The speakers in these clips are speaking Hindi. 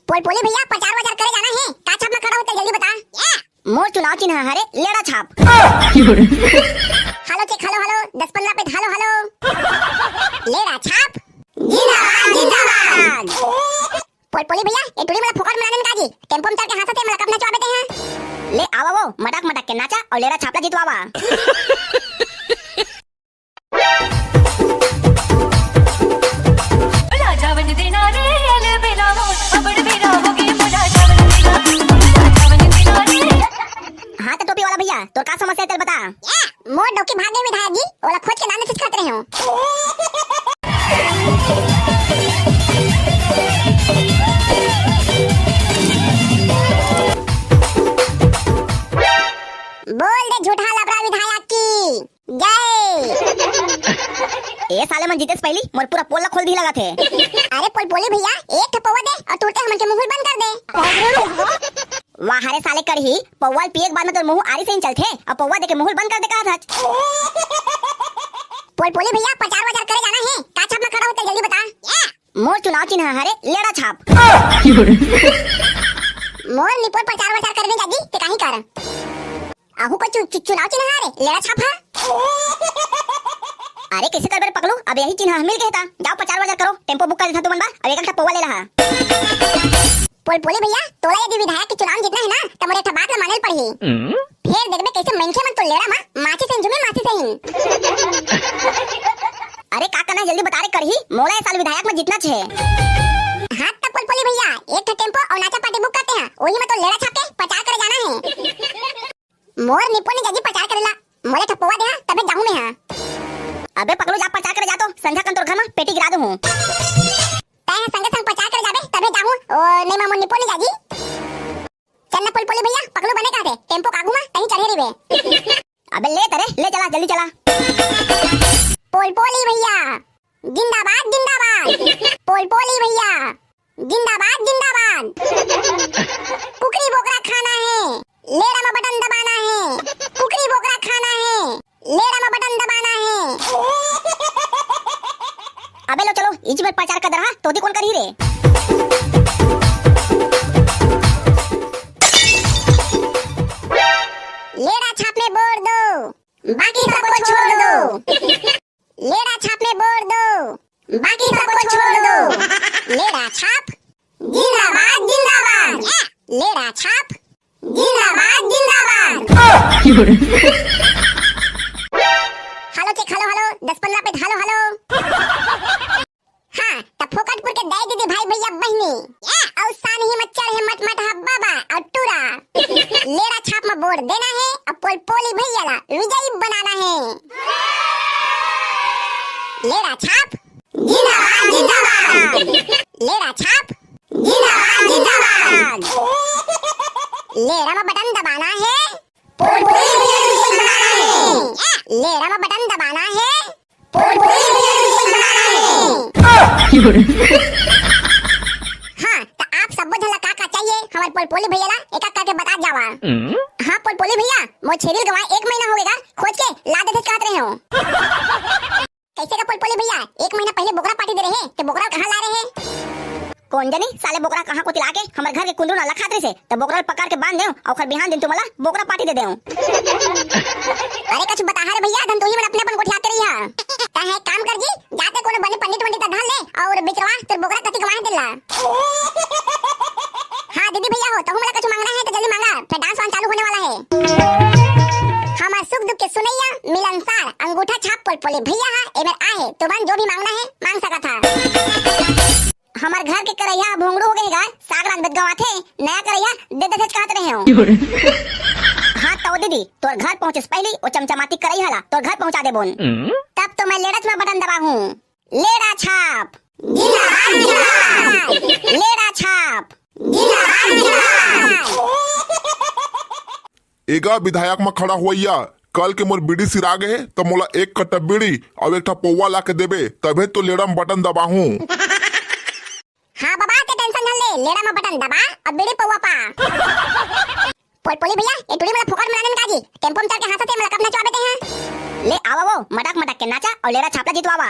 पोली भैया प्रचार वचार करे जाना है, का छाप में खड़ा होता जल्दी बता। मोर चुनाव चिन्ह हरे लेड़ा छाप। हेलो चेक हेलो 10-15 पे हेलो लेड़ा छाप जिंदाबाद जिंदाबाद। पोली भैया ए टुडी मला फोकट में आनंद काजी टेम्पो में चढ़ के हंसते मला कब नचवाते हैं। ले आवा वो मटक के नाचा और लेड़ा छापला जितवावा। हाँ तो टोपी वाला भैया तो का समस्या है चल बता। मोर डोकी भाग गई विधायक जी, ओला खोज के नाम से खाते रहे हो। बोल दे झूठा लबड़ा विधायक की जय। ए साले मन जीते से पहली मोर पूरा पोला खोल दी लगा थे। अरे पोली भैया एक ठपवा दे और टूटते हमन के मुंह बंद कर दे। वाह हरे साले करही पौवाल पिए के बाद में तो मुंह आरी से ही चलथे और पौवा दे के मुंह बंद कर दे कहा था। पोली भैया प्रचार वचार करे जाना है, का छाप में खड़ा होता जल्दी बता। मोर चुनाव चिन्ह हरे लेड़ा छाप। मोर निपुर प्रचार वचार करने जागी ते काहे कर आहू को चुनाव चिन्ह हारे लेड़ा छाप है। अरे कैसे कर पकड़ू अब यही चिन्ह मिल कहता जाओ प्रचार वचार करो टेम्पो बुक कर देता तुमन बा अब एक पौवा ले रहा। पोली भैया तोला यदि विधायक के चुनाव जीतना है ना तो मोरे बात ला मानल पड़ही। फिर देखबे कैसे मनखे मन तो लेड़ा माची से जुमे माची से ही। अरे का करना जल्दी बता रे करही मोला साल विधायक में जीतना छे। हां तब पोली भैया एक टेम्पो और नाचा पार्टी बुक करते हैं वही में तो लेड़ा छाप के प्रचार करे जाना है। मोर निपुण जल्दी प्रचार करेला मोले ठपवा दे तबे जाऊं मैं। हां अबे पकड़ो जा प्रचार करे जा तो संध्या कंतोर घर में पेटी गिरा दूं। तय संग संग प्रचार करे जाबे तबे जाऊं ओ नहीं मामू निपुण जागी। चल ना पोली भैया पकड़ो बने का थे टेम्पो कागू में कहीं चढ़े रे बे। अबे ले तरे ले चला जल्दी चला। पोली भैया जिंदाबाद जिंदाबाद। पोली भैया जिंदाबाद जिंदाबाद। कुकरी बोकरा खाना है लेड़ा में बटन दबाना है। कुकरी बोकरा खाना है लेड़ा में बटन दबाना है। अबे लो चलो इच में प्रचार कर रहा तो दी कौन करी रे। लेड़ा छाप में बोल दो बाकी सबको छोड़ दो। लेड़ा छाप में बोल दो बाकी सबको छोड़ दो। लेड़ा छाप जिंदाबाद जिंदाबाद। लेड़ा छाप जिंदाबाद जिंदाबाद। हेलो चेक हेलो 10-15 पे हेलो हाँ तब फोकटपुर के दाई दीदी भाई भैया बहनी और सान ही मच्छर है मट बाबा और टूरा लेड़ा छाप में वोट देना है और पोली भैया ला विजयी बनाना है। लेड़ा छाप जिंदाबाद जिंदाबाद। लेड़ा छाप जिंदाबाद जिंदाबाद। लेड़ा में बटन दबाना है पोली भैया विजयी बनाना है। लेड़ा में बटन दबाना है पोली भैया विजयी बनाना है। हाँ तो आप सब झला का चाहिए हमारे पोली भैया ला एक करके बता जावा। हाँ पोली भैया मोर छेरिल गवाए 1 महीना हो गया खोज के ला देते कहत रहे हो। कैसे का पोली भैया 1 महीना पहले बोकरा पार्टी दे रहे तो बोकरा कहाँ ला रहे हैं। कौन जानी साले बोकरा कहाँ को तिला के हमारे घर के कुंदरू ना लखा रे से तो बोकरा पकड़ के बांध दे और खर बिहान दिन तुम्हारा बोकरा पार्टी दे देऊं। अरे कुछ बता रे भैया धन तो ही मन अपने अपन गोठियाते रही है ता है काम कर जी जाते कोनो बने पंडित धन ले और बेचवा तेरे बोकरा कति कमाए देला। हाँ दीदी भैया हो तो हमरा कुछ मांगना है तो जल्दी मांगा फिर डांस वान चालू होने वाला है। हमार सुख दुख के सुनैया मिलनसार अंगूठा छाप पोली भैया है एबर आहे तुमन जो भी मांगना है मांग सका था। हमार घर के करैया भोंगड़ू हो गए गा साग रात बदगावा थे नया करैया दे दे कहत रहे हो। हाँ तो दीदी तोर घर पहुंचे से पहले वो चमचमाती करई हला तोर घर पहुंचा दे बोन तब तो मैं लेड़ा में बटन दबा हूँ। लेड़ा छाप जिंदाबाद जिंदाबाद। लेड़ा छाप जिंदाबाद जिंदाबाद। एगा विधायक में खड़ा हुआ कल के मोर बीड़ी सिरा गए तो मोला 1 कट्टा बीड़ी और 1 पौवा ला के देबे तबे तो लेड़ा में बटन दबाहू। हाँ बाबा ते टेंशन न ले लेड़ा में बटन दबा और बीड़ी पौवा पा। पोली भैया ए टुडी मला फोकट में आनंद काजी टेम्पो में चढ़ के हंसते मला कब नचवाते हैं। ले आवा वो मटक के नाचा और लेड़ा छापला जितवावा।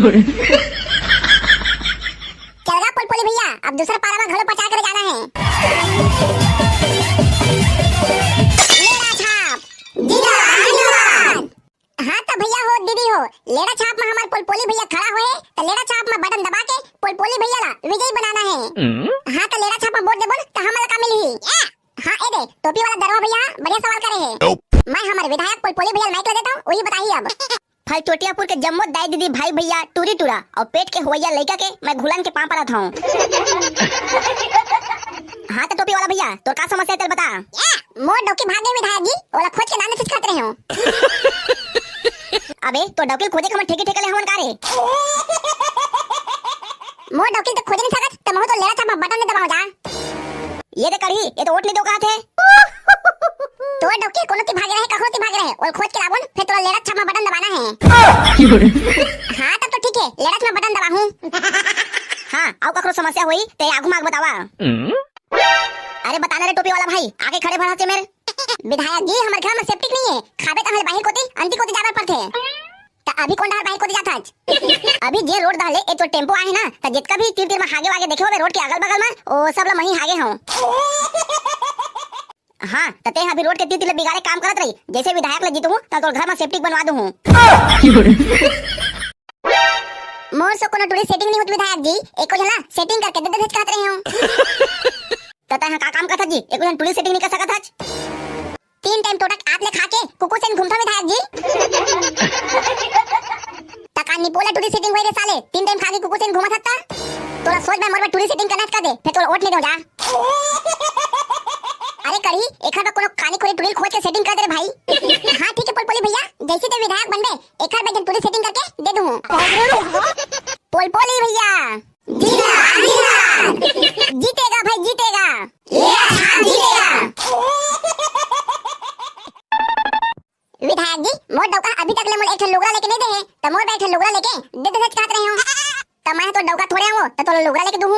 चल गा पुलपुली भैया, अब दूसरा पारा में घरों प्रचार करे जाना है। लेड़ा छाप जिंदाबाद। हाँ तो भैया हो दीदी हो, लेड़ा छाप में हमारे पुलपुली भैया खड़ा हुए है, तो लेड़ा छाप में बटन दबा के पुलपुली भैया ला विजयी बनाना है। हाँ तो लेड़ा छाप में वोट दे बोल तो हमारा का मिली। हाँ ए दे टोपी वाला दरवा भैया बढ़िया सवाल करे है। मैं हमारे विधायक पुलपुली भैया माइक ला देता हूँ, वही बताइए अब। फल चोटियापुर के जम्मो दाई दीदी भाई भैया टूरी टूरा और पेट के हुआ लड़का के मैं घुलन के पाँव पड़ा था। हाँ तो टोपी वाला भैया तो का समस्या चल बता। मोर डोकी भागे विधायक जी, ओला खोज के नाने खिचकाते रहे हो। अबे तो डॉक्टर खोजे के मैं ठेके ठेके ले हवन का रे। मोर डोकी तो खोज नहीं सकत, तो मोह तो लेड़ा छाप में बटन दे दबाओ जा। ये दे करी, ये तो वोट नहीं दो कहा थे। तो डोकी कोनो की भागे रहे कखरो की भागे रहे और खोज के लाबुन फिर तोला लेड़ा छाप में बटन दबाना है। हाँ तब तो ठीक है, लेड़ा छाप में बटन दबा हूँ। हाँ आओ कखरो समस्या हुई ते आगू माग बतावा। अरे बताना रे टोपी वाला भाई, आगे खड़े भरा से मेरे। विधायक जी हमारे घर में सेप्टिक नहीं है, खाबे तो हमारे बाहर कोती अंती कोती जाना पड़ते। तो अभी कौन बाहर कोती जाता है? अभी जे रोड डाले ए तो टेम्पो आए ना, तो जितना भी तीर तीर में हागे वागे देखे हो रोड के अगल बगल में ओ सब ला वहीं हागे हो। हाँ तते अभी रोड के तीर तीर बिगाड़े काम करत रही, जैसे विधायक ले जीतू तो तोर घर में सेप्टिक बनवा दूं। मोर से कोनो टूरी सेटिंग नहीं होती विधायक जी, एको जना सेटिंग करके दे दे कहते रहे हो। तते हां का काम करत जी, एको जन टूरी सेटिंग नहीं कर सकत हज। 3 टाइम टोटक आतले खा के कुकु से घूमता विधायक जी। तकानी बोला टूरी सेटिंग होई रे साले, 3 टाइम खा के कुकु से घूमत हत्ता। तोला सोच में मोर टूरी सेटिंग करना कर दे, फिर तोला वोट नहीं दो जा। अरे करी एखर में कोनो खानी खोरी टूरी खोज के सेटिंग कर दे रे भाई। हां ठीक है पुलपुली भैया, जैसे ते विधायक बनबे एखर में जन टूरी सेटिंग करके दे दूं। पुलपुली भैया जिंदाबाद। जीतेगा भाई जीतेगा, जीतेगा। विधायक जी मोर डौका अभी तक ले मोर एक लुगड़ा लेके नहीं दे है, तो मोर बैठे लुगड़ा लेके दे दे कहत रहे हो। तो मैं तो डौका थोड़े हो तो तोला लुगड़ा लेके दूं।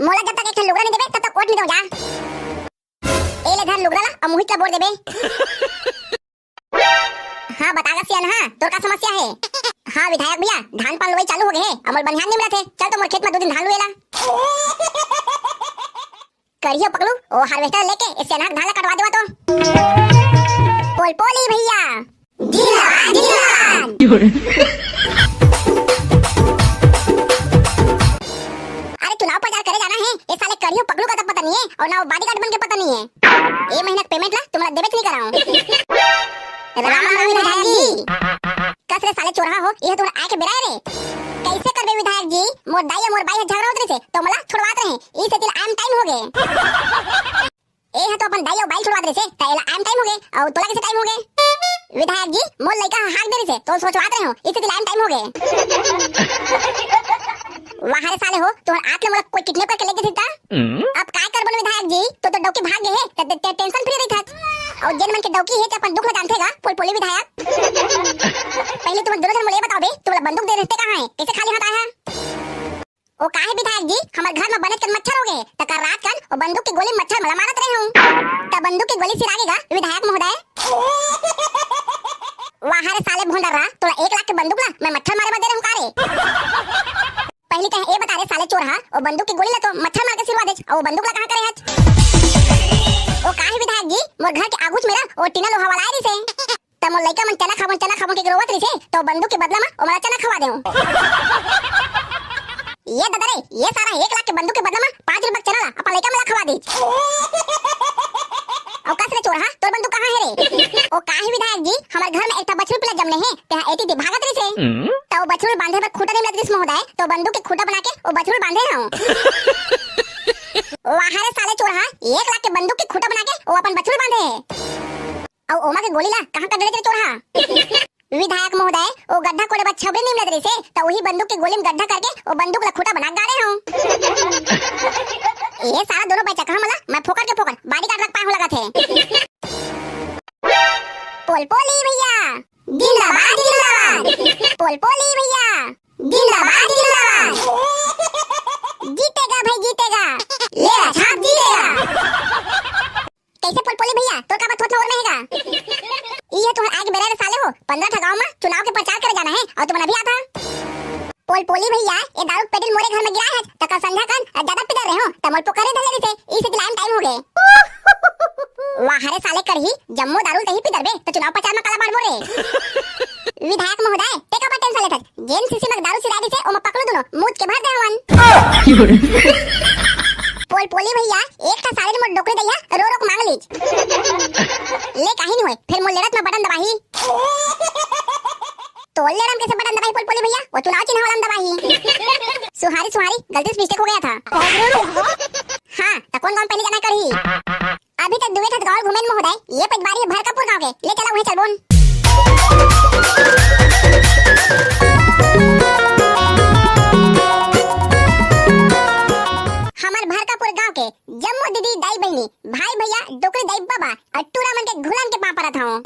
मोला जब तक एक लुगड़ा नहीं देबे तब तक वोट नहीं दो जा। ए ले घर लुगड़ा ला और मोहित का वोट देबे। हां बतागा सियान, हां तोर का समस्या है। हां विधायक भैया धान पान लुई चालू हो गए है, अमर बनियान नहीं मिलत है, चल तो मोर खेत में 2 दिन धान लुएला। करियो पकलू ओ हार्वेस्टर लेके इससे अनाज धान कटवा देवा तो। पुलपुली भैया जिंदाबाद जिंदाबाद। अरे चुनाव प्रचार करे जाना है, ये साले करियो पकलू का तो पता नहीं है और ना बॉडीगार्ड बन के पता नहीं है। ए महीना पेमेंट ला तुमरा देबे नहीं कराऊं। राम राम विधायक जी। कसरे साले चोरहा हो, ये तोरा आके बेरा रे। कैसे करबे विधायक जी, मोर दाई मोर बाई झगड़ा होत रहे से तो मला छुड़वात रहे, ई से तिल आम टाइम हो गए। ए ह तो अपन दाई और बाई छुड़वात रहे से त एला आम टाइम हो गए और तोला कैसे टाइम हो गए। विधायक जी मोर लइका हाक दे रहे से तो सोचवात रहे हो, ई से तिल आम टाइम हो गए। वहां साले हो तोर आके मोला कोई किडनैप करके लेके थीता। अब काय करबन विधायक जी, तो डौकी भाग गए है त टेंशन फ्री रही था। और जन मन के डौकी है त अपन दुख न जानतेगा पुलपुली विधायक। पहले तुम दोनों जन मुझे बताओ बे, तुम्हारा बंदूक दे रहते कहां है, कैसे खाली हाथ आया? ओ काहे विधायक जी हमारे घर में बनत के मच्छर हो गए, त कर रात कन ओ बंदूक की गोली मच्छर मला मारत रहे हूं, त बंदूक की गोली सिरागेगा विधायक महोदय। वहां रे साले भोंडरा तोरा 1 लाख के बंदूक ला मैं मच्छर मारे बदे रहूं कारे। पहले कहे ए बता रे साले चोरहा ओ बंदूक की गोली ला तो मच्छर मार के सिरवा दे, और बंदूक ला कहां करे हज? ओ काहे विधायक जी मोर घर के आगुच मेरा ओ टीना लोहा वाला आई से, त मोर लइका मन चना खाबन के रोवत रही से तो बंदूक के बदला में ओ मला चना खवा देऊ। ये दादा रे ये सारा 1 लाख के बंदूक के बदला में 5 रुपए चना ला अपन लइका मला खवा दे। ओ कसरे चोरहा तोर बंदूक कहां है रे? ओ काहे विधायक जी हमारे घर में एकटा बछरू पिला जमने है, ते एती दी भागत रही से तो ओ बछरू बांधे पर खूटा नहीं मिलत महोदय, तो बंदूक के खूटा बना के ओ बछरू बांधे हूं। वहां रे साले चोरहा 1 लाख के बंदूक के खूटा बना के ओ अपन बछरू बांधे है, और ओमा के गोली ला कहां कर देले चोरहा? विधायक महोदय ओ गड्ढा कोड़े बच छबरे नहीं मिलत रही से तो वही बंदूक के गोली में गड्ढा करके ओ बंदूक ला खूटा बना गाड़े हूं। ये सारा दोनों बच्चा कहां मला मैं फोकट के फोकट बॉडीगार्ड लग पाए हो लगा थे। पुलपुली भैया जिंदाबाद जिंदाबाद। पुलपुली भैया जिंदाबाद जिंदाबाद। जीतेगा भाई जीतेगा, लेड़ा छाप जीतेगा। कैसे पुलपुली भैया तो का बात होत और रहेगा। ये तो आगे बेरा साले हो 15 गांव में चुनाव के प्रचार करे जाना है संध्या कान ज्यादा पिदर रहे हो तमल पोखरे धले से इस लाइन टाइम हो गए वाह हरे साले करही जम्मू दारू तही पिदर बे तो चुनाव प्रचार में काला मार बोरे विधायक महोदय टेका पर टेंशन लेत जेन सीसी में दारू सिरादी से ओ में पकड़ो दोनों मूत के भर दे हवन पोल पोली भैया एक था सारे मोर डोकरे दैया रो रो मांग लीज ले काहे नहीं होय फिर मोर लेरत में बटन दबाही तो लेरम कैसे बटन दबाही पोल पोली भैया वो चुनाव चिन्ह वाला दबाही सुहारी सुहारी गलती से मिस्टेक हो गया था हां त कौन कंपनी जाना करही अभी तक दुवे था गांव घूमेन महोदय ये पटवारी भरकपुर गांव के ले चला वहीं चल बोन हमार भरकपुर गांव के जम्मू दीदी दाई बहनी भाई भैया डोकरे दाई बाबा और टूरा मन के घुलन के पापा रहा हूं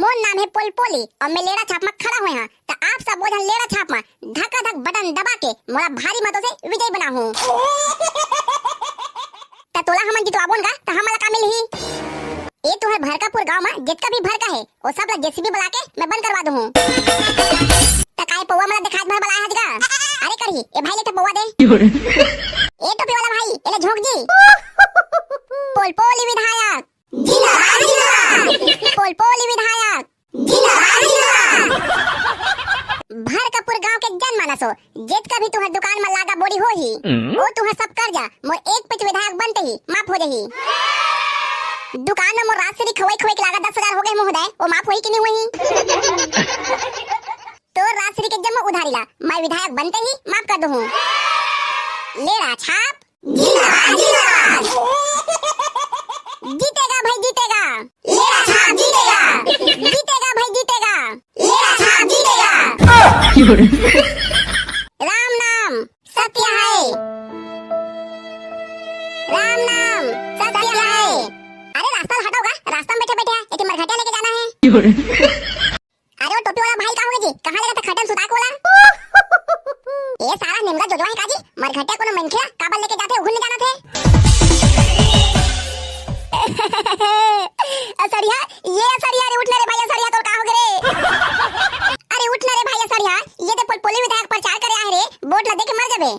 मोर नाम है पोल पोली और मैं लेड़ा छाप में खड़ा हुए हां तो आप सब बोझन लेड़ा छाप में धक्का धक बटन दबा के मोरा भारी मतों से विजय बना हूं त तोला हमन जितवाबोन का त हमला का मिलही ए तोहर भरकापुर गांव में जितना भी भरका है वो सब ला जेसीबी बुला के मैं बंद करवा दूं त काय पौवा मला दिखात भर बला हजगा अरे करही ए भाई ले तो पौवा दे ए टोपी वाला भाई एले झोंक जी पोल पोली विधायक जिंदाबाद जिंदाबाद पोल पोली विधायक जिंदाबाद जिंदाबाद भरकापुर गांव के जन मानसो जेत का भी तुहर दुकान में लागा बोरी होही वो तुहर सब कर जा मोर एक पिच विधायक बनते ही माफ हो जही दुकान में मोर रात से खवाई खवाई के लागत 10,000 हो गए महोदय वो माफ होई कि नहीं हुई तो रात्रि के जम्मू उधारीला मैं विधायक बनते ही माफ कर दूं लेड़ा छाप जिंदाबाद जिंदाबाद जीतेगा भाई जीतेगा लेड़ा छाप जीतेगा जीतेगा भाई जीतेगा लेड़ा छाप जीतेगा राम नाम सत्य है राम नाम सत्य है अरे रास्ता हटाओगा रास्ता में बैठे बैठे एक मरघटा लेके जाना है अरे वो टोपी वाला भाई कहाँ होगा जी कहाँ लगा था खटम सुता कोला ये सारा निमगा जोजवा है काजी मरघटा को न मनखिया काबल लेके जाते घूमने जाना थे असरिया ये असरिया रे उठना रे भाई असरिया तो का हो गए अरे उठना रे भाई असरिया ये तो पोली विधायक प्रचार करे आए रे वोट ला दे के मर जाबे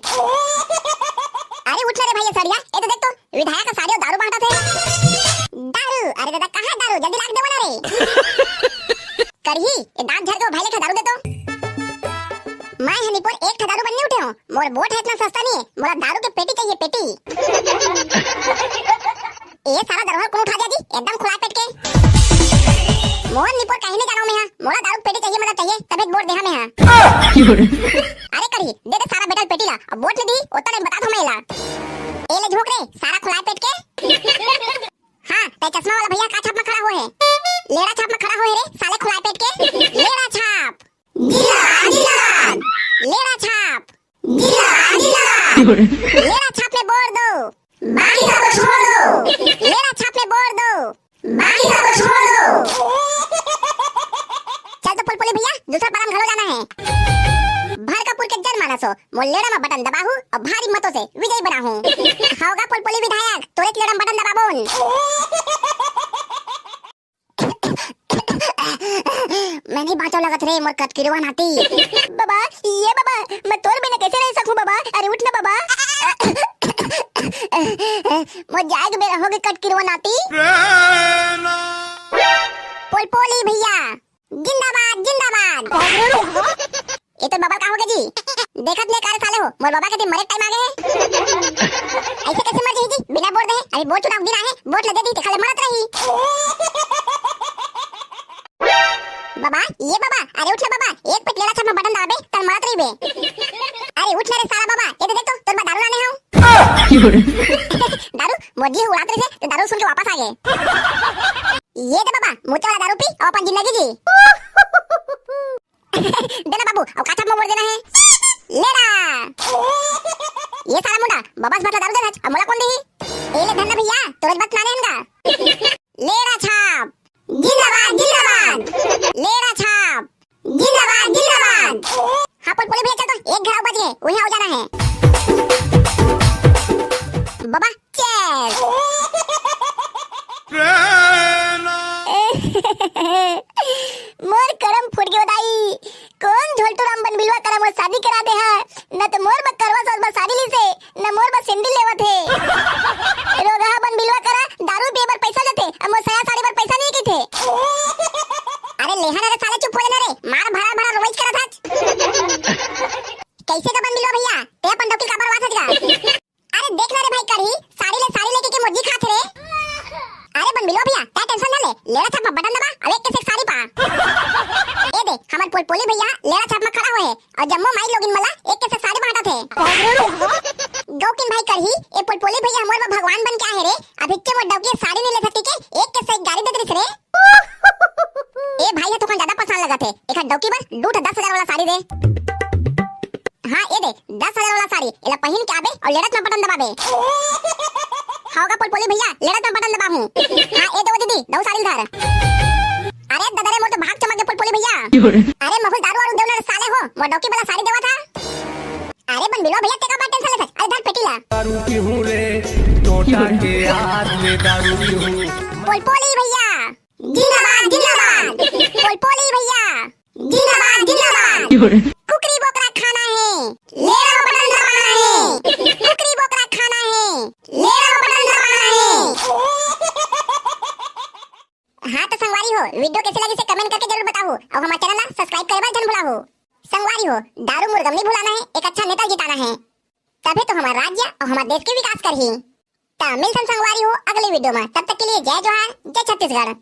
अरे उठना रे भाई असरिया ये तो देख तो विधायक सारे दारू बांटा थे दारू अरे दादा कहां दारू जल्दी लाग दे बना रे करही ये दांत झड़ के भाई लेके दारू दे तो मैं हनीपुर एक था दारू बनने उठे हूं मोर वोट है इतना सस्ता नहीं है मोरा दारू के पेटी चाहिए पेटी ये सारा दरबार कौन उठा दिया जी एकदम खुला पेट के मोहन निपुर कहीं नहीं जाना मैं हां मोरा दारू पेटी चाहिए मतलब चाहिए तबे वोट दे हमें हां अरे करही दे दे सारा बेटा पेटी ला अब वोट नहीं दी उतना बता दो मेला ए ले झोक रे सारा खुला पेट के हां ते चश्मा वाला भैया का छाप में खड़ा हुआ है लेड़ा छाप में खड़ा हुआ है रे साले खुला पेट के लेड़ा छाप जिंदाबाद जिंदाबाद लेड़ा छाप जिंदाबाद जिंदाबाद लेड़ा छाप में बोल दो बाकी सब छोड़ दो लेड़ा छाप में बोल दो बाकी सब छोड़ दो चल तो पुल पुली भैया दूसरा बाराम घरो जाना है भरकापुर के जन मानसो मोर लेड़ा में बटन दबाहू और भारी मतों से विजय बना हूं होगा पुल पुली विधायक तोरे लेड़ा में बटन दबाबोन मैं नहीं बातों लगत रे मोर कट किरवा नाती बाबा ये बाबा मैं तोर बिना कैसे रह सकूं बाबा अरे उठ ना बाबा मोर जाग बेरा होगे कट किरवा नाती पोल पोली भैया जिंदाबाद जिंदाबाद ये तो बाबा का होगे जी देखत ले कार साले हो मोर बाबा के दिन मरे टाइम आ गए ऐसे कैसे मर जाई जी बिना वोट दे अभी वोट चुनाव दिन है वोट लगे दी खाली मरत रही बाबा ये बाबा अरे उठ ले बाबा एक पेट लेड़ा छाप में बटन दबाबे तन मरत रही बे अरे उठ ले रे साला बाबा ये देख तो तोर दारू लाने हूं दारू मोजी उड़ात रहे तो दारू सुन के वापस आ गए ये दे बाबा मोटे वाला दारू पी और अपन जिंदगी जी देना बाबू और काचा में बोल देना है लेड़ा ये साला मुंडा बाबा से मतलब दारू देना अब मोला कौन दी ए ले धन्ना भैया तोर बात माने हनगा लेड़ा छाप जिंदाबाद जिंदाबाद लेड़ा छाप जिंदाबाद जिंदाबाद हाँ पर बोले भैया चल तो एक घर बज गए वहीं आ जाना है बाबा चल मोर करम फुट गयो दाई कौन झोलटो राम बन बिलवा करम शादी करा दे हा न तो मोर बक्का बन मिलो भैया ते अपन डोकी का बरवा सजगा अरे देख ना रे भाई करी साड़ी लेके के मुर्गी खात रे अरे बन मिलो भैया ता टेंशन ना ले लेड़ा छाप बटन दबा अब एक के साड़ी पा ए दे हमर पोलपोली भैया लेड़ा छाप में खड़ा हुए और जम्मो माई लोगिन मला एक के साड़ी बांटा थे गौकिन भाई करही ए पोलपोली भैया हमर भगवान बन के आए रे अभी के वो डोकी साड़ी नहीं ले सकती के एक के से गाड़ी दे दे रे ए भाई ये तो कौन ज्यादा पसंद लगा थे एक डोकी पर 10,000 वाला साड़ी दे हाँ ये दे 10,000 वाला साड़ी एला पहन के आबे और लेड़त में बटन दबाबे हाउगा पोलपोली भैया लेड़त में बटन दबाहूं हाँ ए दो दीदी दो साड़ी धर अरे दादा रे मोर तो भाग चमक गए पोलपोली भैया अरे महुल दारू वारू देवना साले हो वो डोकी वाला साड़ी देवा था अरे बन बिलो भैया तेका बात टेंशन ले अरे धर पेटीला दारू पीहूं रे टोटा के हाथ में दारू पीहूं पोलपोली भैया जिंदाबाद जिंदाबाद पोलपोली भैया जिंदाबाद जिंदाबाद कुकरी बोकरा खाना है लेड़ा बटन दबाना है कुकरी बोकरा खाना है लेड़ा बटन दबाना है हाँ तो संगवारी हो वीडियो कैसे लगी से कमेंट करके जरूर बताओ और हमारे चैनल ला सब्सक्राइब करे जन भुलाओ संगवारी हो दारू मुर्गम नहीं भुलाना है एक अच्छा नेता जिताना है तभी तो हमारा राज्य और हमारे देश के विकास करही मिलसन संगवारी हो अगली वीडियो में तब तक के लिए जय जोहार जय छत्तीसगढ़।